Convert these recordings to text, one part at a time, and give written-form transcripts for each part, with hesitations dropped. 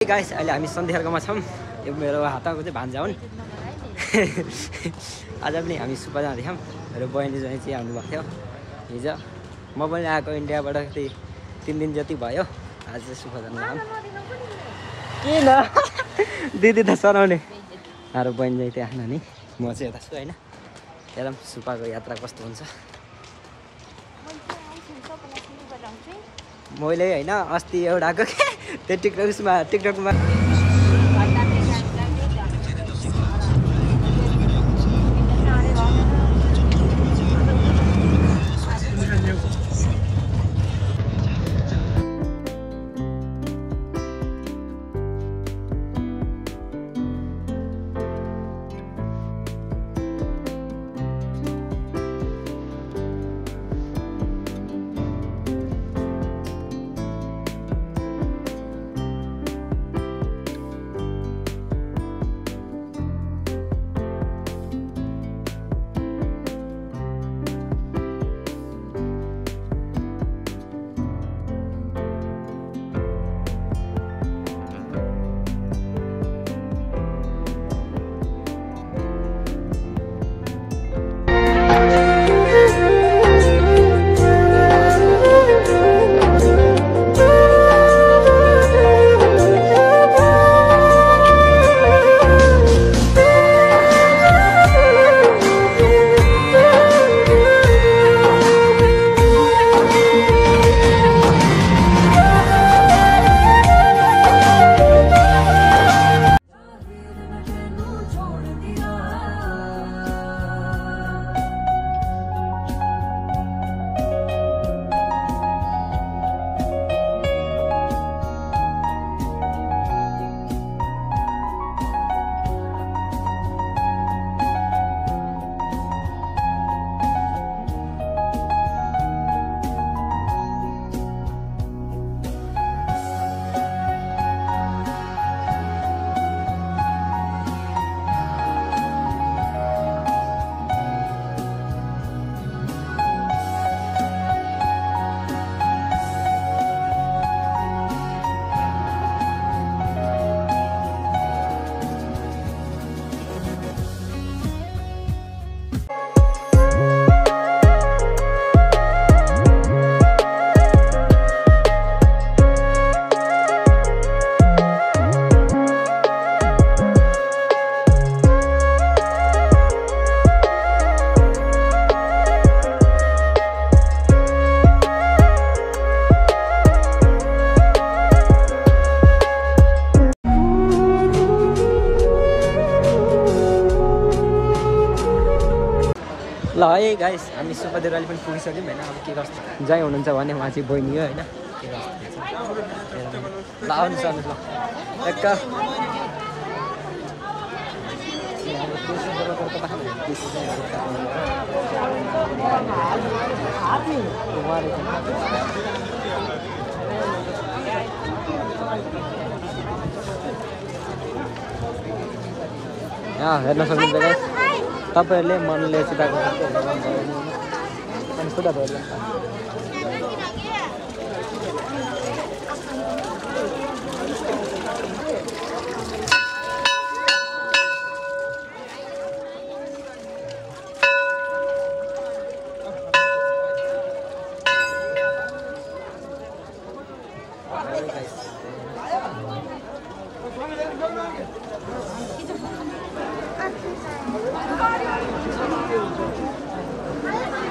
Guys अहिले हामी सन्ध्यार्कोमा छौँ। यो मेरो हातको चाहिँ भान्जा हुन्। आज पनि हामी सुपा जाँदैछौँ। मेरो बहिनी चाहिँ आउनुभएको थियो हिजो। म पनि आएको इन्डियाबाट 3 दिन जति भयो। आज चाहिँ सुपा जानु आउँ। किन दिदी त सराउने हाम्रो बहिनी चाहिँ त्यहाँ आएन नि। म चाहिँ यता छु होइन। हेरौँ सुपाको यात्रा कस्तो हुन्छ। मैले होइन अस्ति एउटाको त्यो टिकटकमा ल है गाइस हामी सुपा देउराली पनि पुगिसक्यौँ होइन। अब के कस्तो जहीँ हुनुहुन्छ भने उहाँ चाहिँ बहिनी हो होइन। के कस्तो ल आउनुहोस् आउनुहोस् ल एक यहाँ हेर्न सक्नुहुन्छ गाइस। तपाईहरुले मनले चिताएको अनि खुदा भयो।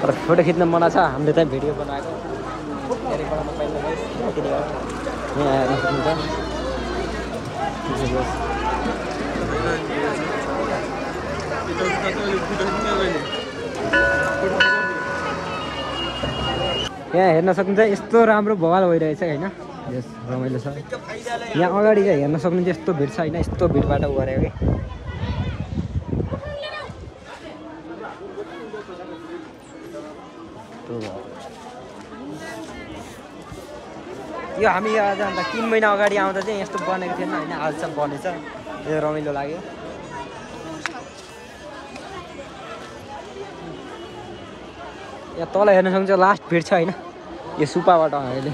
तर फोटो खिच्न मना छ। हामीले चाहिँ भिडियो बनाएको धेरै बनाउन पाइन्छ गाइस। यति नै हो। यहाँ हेर्न सक्नुहुन्छ। यहाँ हेर्न सक्नुहुन्छ यस्तो राम्रो बवाल भइरहेछ होइन। यस रमाइलो छ। यहाँ अगाडि चाहिँ हेर्न सक्नुहुन्छ यस्तो भिड छ होइन। यस्तो भिडबाट उ गरेको कि यो हामी आज अन्त 3 महिना अगाडि आउँदा चाहिँ यस्तो बनेको थिएन होइन। आजसम्म बनेछ। यो रमाइलो लाग्यो। यहाँ तल हेर्न सक्नुहुन्छ लास्ट भिड छ होइन। यो सुपाबाट अहिले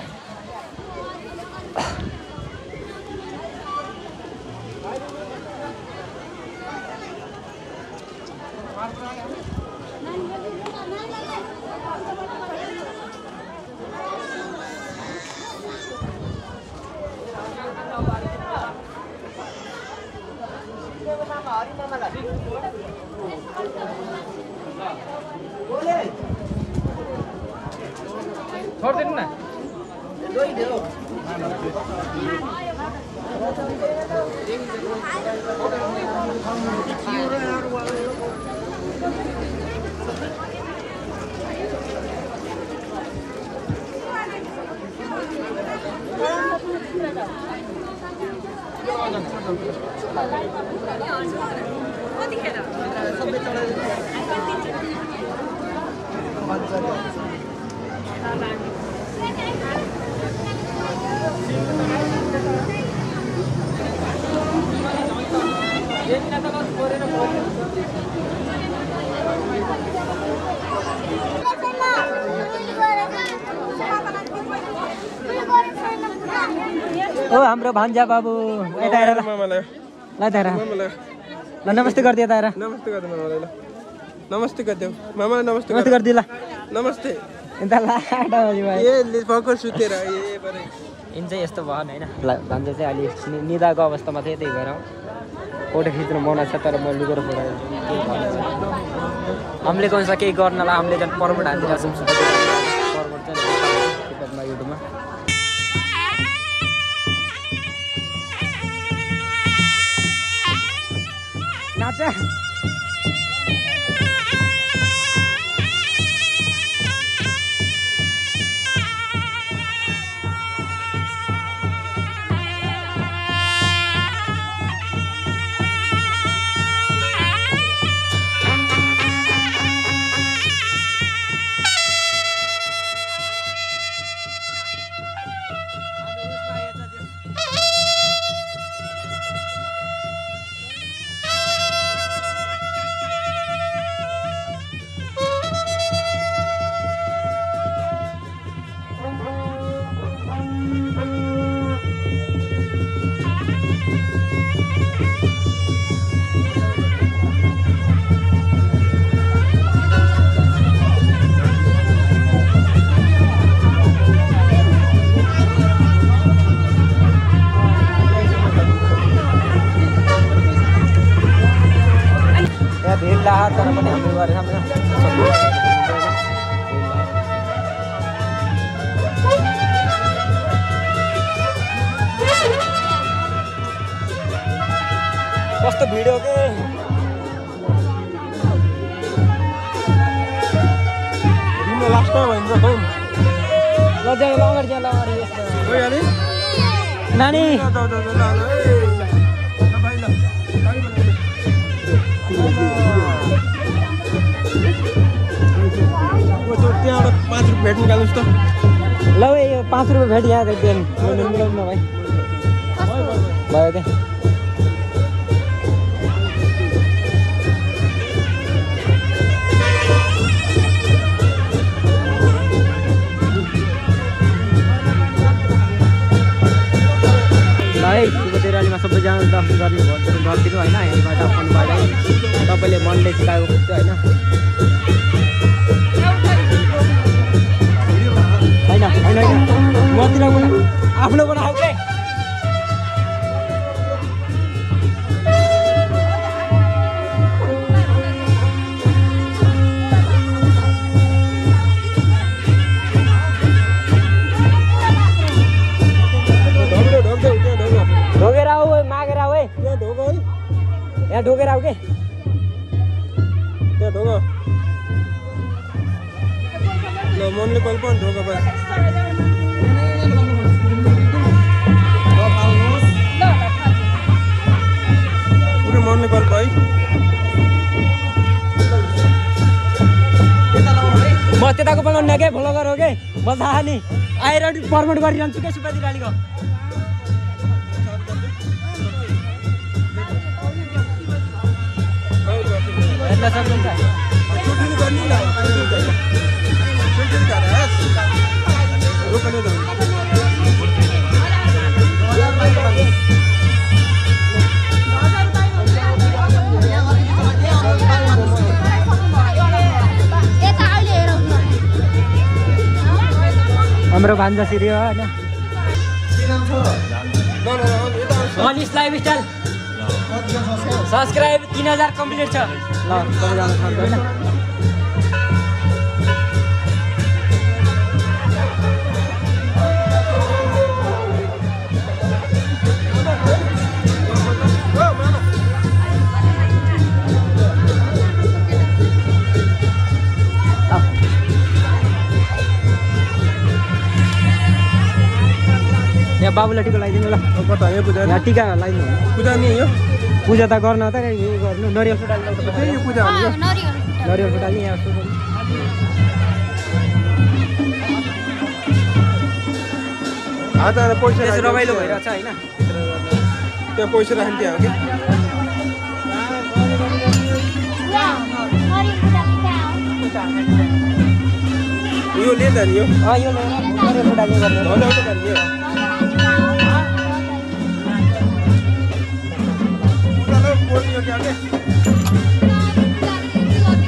छोडिदिनु न ओ हाम्रो भान्जा बाबु यता हेर ल मामालाई ल तारा ल नमस्ते गर्दिए तारा नमस्ते गर्दै मामालाई ल नमस्ते गर्दियो मामालाई नमस्ते गर्दिए ल नमस्ते यता लाटा भाइ ए भर्खर सुतेर ए बरे इन चाहिँ यस्तो भयो हैन भान्जा चाहिँ अलि निदाको अवस्थामा थियो त्यही भएर फोटो खिच्न मन छ तर म लुगेर फोटो हामीले कोही केही गर्नलाई हामीले झन् पर्वत हालिरहेको छौँ पर्वत चाहिँ युट्युबमा नाच तर पनि हामीले गरेर कस्तो भिडियो के लास्टमा भन्छ ल जाऊ अगाडि जाऊ अगाडि नानी त्यहाँबाट 5 रुपियाँ भेट निकाल्नुहोस् त ल यो 5 रुपियाँ भेट यहाँ मिलाउनु न भाइ भयो त्यहाँ है शिवदेरालीमा सबैजना दर्शन गर्ने गरिदिनु होइन यहीँबाट फोनबाट तपाईँले मनले सिकाएको हुन्छ होइन होइन होइन मतिर आफ्नोबाट आऊ के ढोगेर आऊ मागेर आऊ है यहाँ ढोग है यहाँ ढोगेर आऊ के त्यहाँ ढोग ल मनले कल पनि ढोग बस पुरै मनले कल है म त्यताको बनाउनु के भ्लगर हो के म थाहा नि आएर प्रमोट गरिरहन्छु के सुपादिरालीको हाम्रो भान्जा सिरियो होइन लाइफ स्टाइल सब्सक्राइब 3000 कम्प्लिट छ ल सबैजना सक्छ हैन यहाँ बाबुलाई टिका लगाइदिनु ल यहाँ टिका लगाइदिनु पूजा नि यो पूजा त गर्न त यो गर्नु नरिवल फुटाल्नु यो पूजा हो नरिवल फुटाल्ने यहाँ आज पैसा रमाइलो भइरहेछ हैन त्यहाँ पैसा राख्नु त्यहाँ हो कि यो लिएन नि यो यो नरिवल फुटाल्ने गर्ने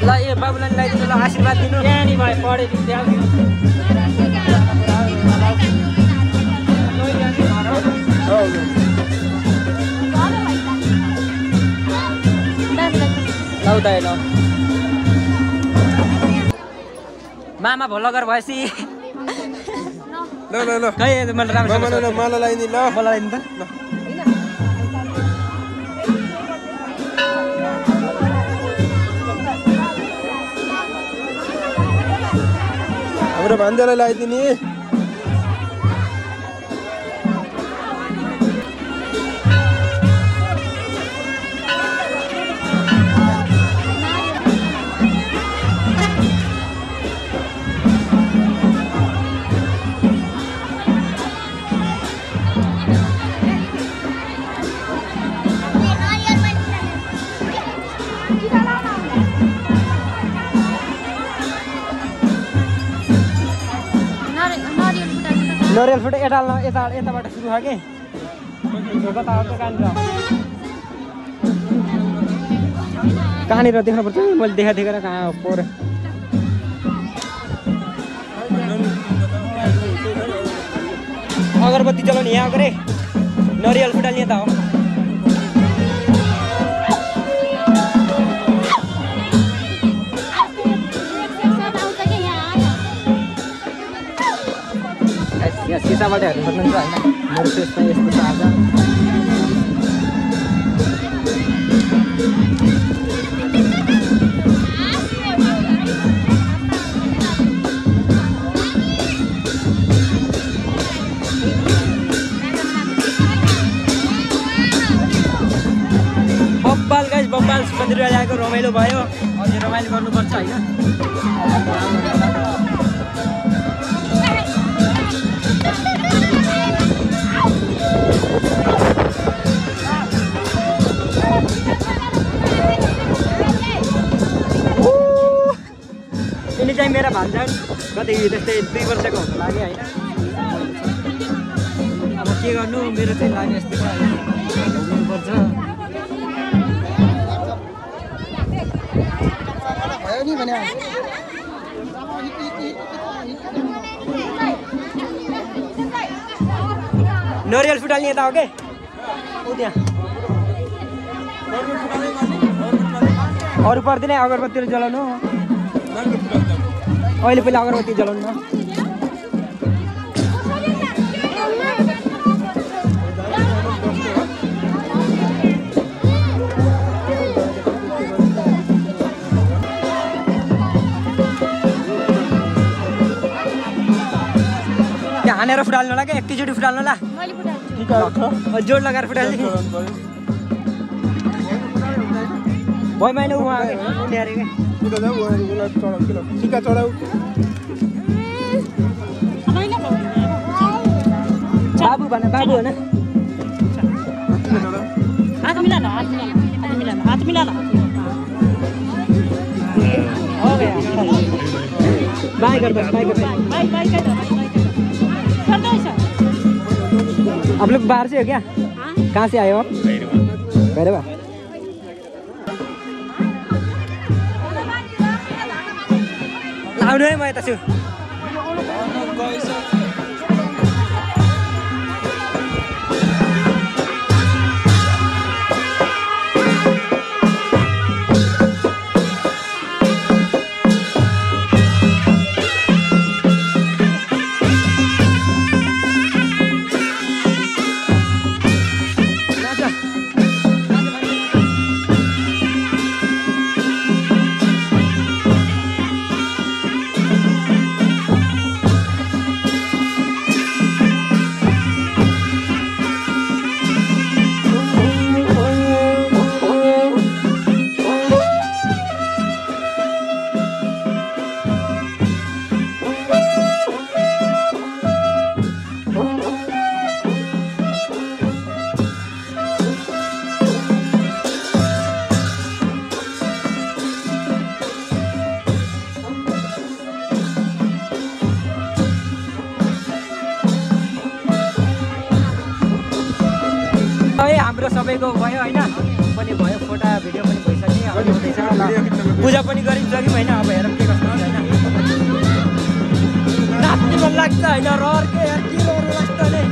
ल ए बाबुलाई लगाइदिनु ल आशीर्वाद दिनु यहाँ नि भाइ पढे त्यहाँ ल मामा भ्लगर भएपछि ल ल ल खै मैले राम्रो मलाई लगाइदिनु ल मलाई लगाइदिनु त ल हाम्रो भान्जालाई लगाइदिने नरिवल फुट यताबाट सुरु भयो कि कहाँनिर देख्नुपर्छ मैले देखेर कहाँ पोर अगरबत्ती चलाउने यहाँ गरे नरिवल फुटाल्ने त हो सिसाबाट हेर्नु सक्नुहुन्छ होइन मेरो फेसमा यस्तो छ आज बब्बाल गाइस बब्बाल मन्दिर आएको रमाइलो भयो अझै रमाइलो गर्नुपर्छ होइन यिनी चाहिँ मेरा भान्जा कति त्यस्तै 2 वर्षको हुन लाग्यो होइन अब के गर्नु मेरो चाहिँ लाग्यो यस्तो हुनुपर्छ नरिवल फुटाल्ने यता हो के ऊ त्यहाँ अरू पर्दैन अगरबत्तीहरू जलाउनु अहिले पहिला अगरबत्ती जलाउनु न त्यहाँ हानेर फुटाल्नु होला क्या एकैचोटि फुटाल्नु होला जोड लगाएर फुटाल्ने भयो मैले उहाँ ल्याएर टिका चढाऊ बाबु भन बाबु होइन हात मिला हो गया बाई कर बाई आप लोग बाहर से हो क्या कहाँ से आए हो भैरवा आउनु है म यता छु हाम्रो सबैको भयो होइन पनि भयो फोटो भिडियो पनि भइसक्यो अब हुँदैछ पूजा पनि गरिसक्यौँ होइन अब हेरौँ के कस्तो हुन्छ होइन नाच्नु मन लाग्छ होइन रहर के यार के रहर लाग्छ नि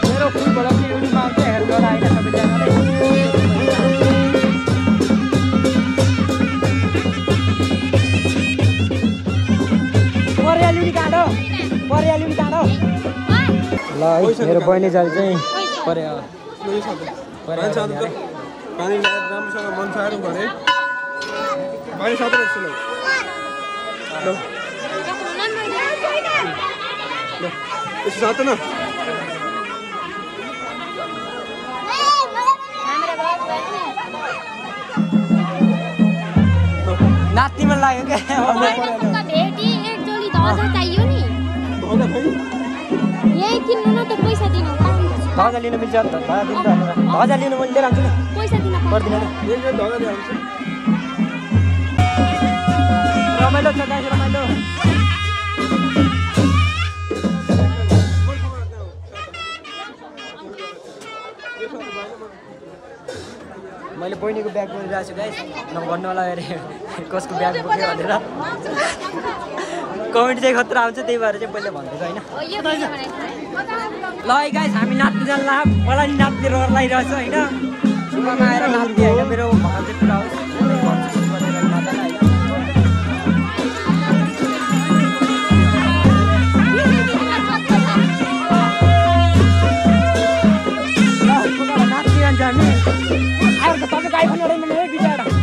मेरो फुलबाट पनि एउटी मान्छ हेर्नु होला होइन सबैजनाले परिहाल्यो काँडो ल है मेरो बहिनी जाल चाहिँ परे पानी ल्याएर राम्रोसँग मन सार्नु भने पानी साथै रहेछ ल यसो साथै न नाच्नु मन लाग्यो क्या यही किन्नु न त पैसा दिनु धजा लिनु मिल्छ धजा लिनु मैले लिएर आउँछु नि पैसा दिन पर्दैन एक धगा ल्याउँछ रमाइलो छ गाइस रमाइलो मैले बहिनीको ब्याग बोलिरहेको छु गाइस नभन्नु होला अरे कसको ब्याग बोक्यो भनेर कमेन्ट चाहिँ खतरा आउँछ त्यही भएर चाहिँ पहिले भन्दैछ होइन ल है गाइस हामी नाच्नु जान्ला मलाई नि नाच्ने रहर लागिरहेछ होइन सुरुमा आएर नाच्ने होइन मेरो भगवान चाहिँ पुरा होस् नाच्ने जान्छ हामी आएर त तपाईँको आइफोन एउटा है बिचरा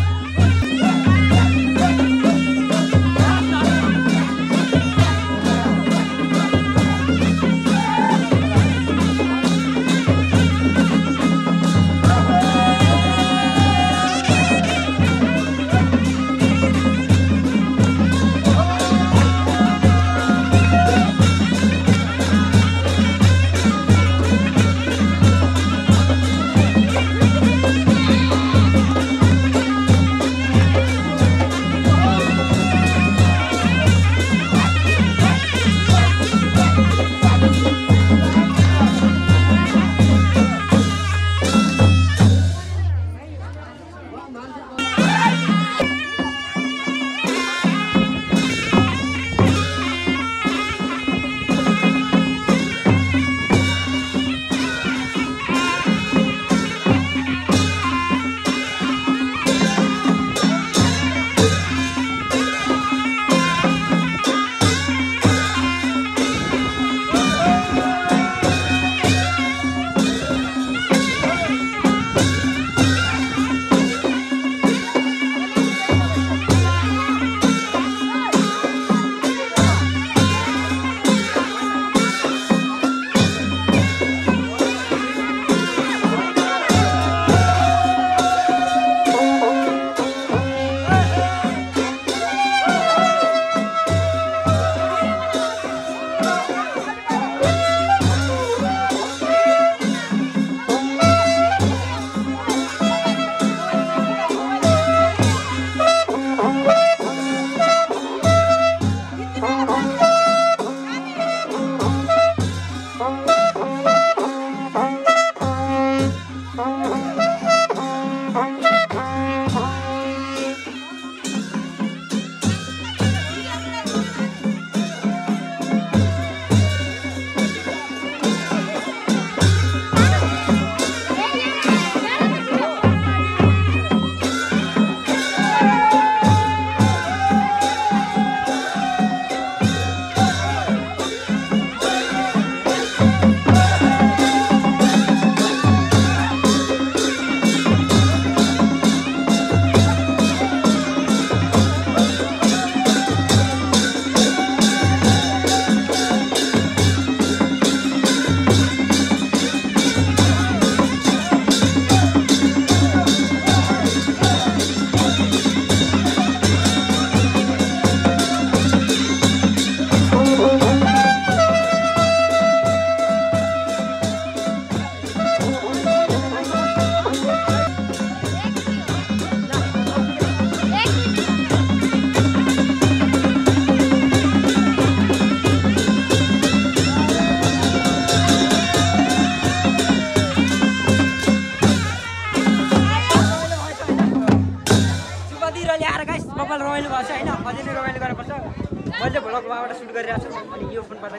मैले भ्लगबाट सुट गरिरहेको छु अनि यो फोनबाट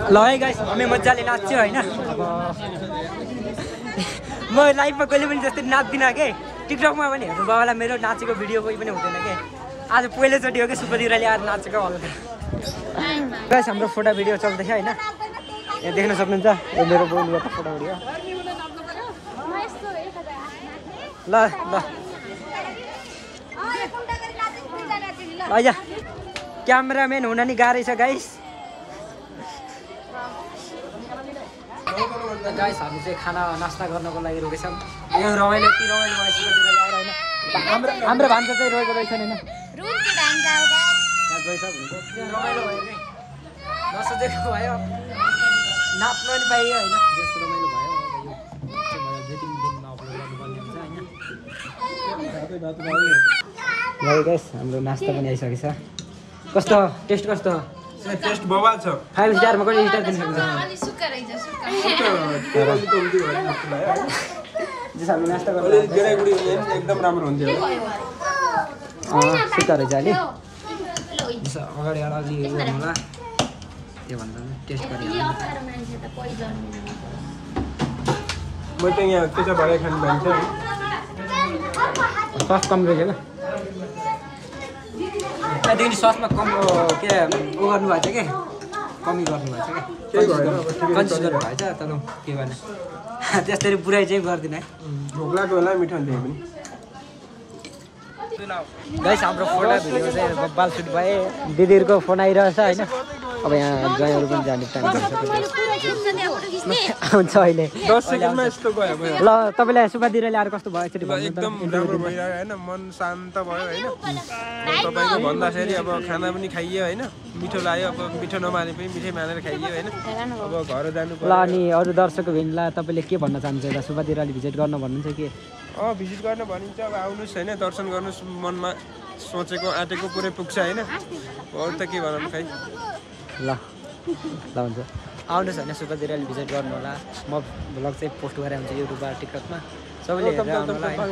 ल है गाइस हामी मजाले नाच्यो होइन म लाइफमा कहिले पनि जस्तै नाच्दिनँ के टिकटकमा पनि हेर्नु बाबालाई मेरो नाचेको भिडियो कोही पनि हुँदैन के आज पहिलोचोटि हो कि सुपदिराले आएर नाचेको हल्का गाइस हाम्रो फोटो भिडियो चल्दैछ होइन यहाँ देख्न सक्नुहुन्छ यो मेरो बहिनीको फोटो भिडियो ल ल आइजा क्यामेराम्यान हुन नि गाह्रै छ गाइस गाइस हामी चाहिँ खाना नास्ता गर्नको लागि रोकेछौँ यो रमाइलो यति रमाइलो भएपछि हाम्रो भान्सा चाहिँ रोएको रहेछ नि रमाइलो भयो नि नसोचेको भयो नाच्नु पनि पाइयो होइन जस्तो रमाइलो भयो दुई तिन दिनमा अपलोड गर्नुपर्ने हुन्छ होइन गाइस हाम्रो नास्ता पनि आइसकेको छ कस्तो टेस्ट कस्तो टेस्ट बवाल छ 5 स्टारमा कति स्टार दिन सक्छ जस हामी नास्ता गर्दा जराइगुडी एकदम राम्रो हुन्थ्यो सुक्खा रहेछ अलि जस अगाडि अलि गर्नु होला त्यो भन्दा टेस्ट गरि म त यहाँ त्यसो भए खानु भन्छ सस कम रहेछ क्या त्यहाँदेखि ससमा कम के उ गर्नुभएको छ क्या कमी गर्नुभएको छ क्या कन्सिस गर्नुभएको छ तर के भने त्यसरी पुरै चाहिँ गर्दिनँ है भोक लाग्यो होला मिठो हुन्थ्यो पनि गाइस हाम्रो फोटो भिडियो चाहिँ बब्बाल सुट भए दिदीहरूको फोन आइरहेछ होइन अब यहाँ जयहरू पनि जाने टाइम मैले पुरा खिच्न दिएको फोटो खिच्ने हुन्छ अहिले 10 सेकेन्डमा यस्तो गयो भयो ल तपाईँलाई सुब्बादिले ल्याएर कस्तो भयो एकचोटि ल भन्नु त एकदम राम्रो भइरहेको होइन मन शान्त भयो होइन तपाईँको भन्दाखेरि अब खाना पनि खाइयो होइन मिठो लाग्यो अब मिठो नमाने पनि मिठै मानेर खाइयो होइन अब घर जानु ल अनि अरू दर्शकको भेन्डलाई तपाईँले के भन्न चाहनुहुन्छ एउटा सुब्बादिर अलि भिजिट गर्न भन्नुहुन्छ के भिजिट गर्न भनिन्छ अब आउनुहोस् होइन दर्शन गर्नुहोस् मनमा सोचेको आँटेको पुरै पुग्छ होइन अरू त के भनौँ खै ल ल हुन्छ आउनुहोस् होइन सुब्बादिर अलि भिजिट गर्नु होला म भ्लग चाहिँ पोस्ट गरेर हुन्छ युट्युबमा टिकटकमा सबैले हेरेर आउनु होला होइन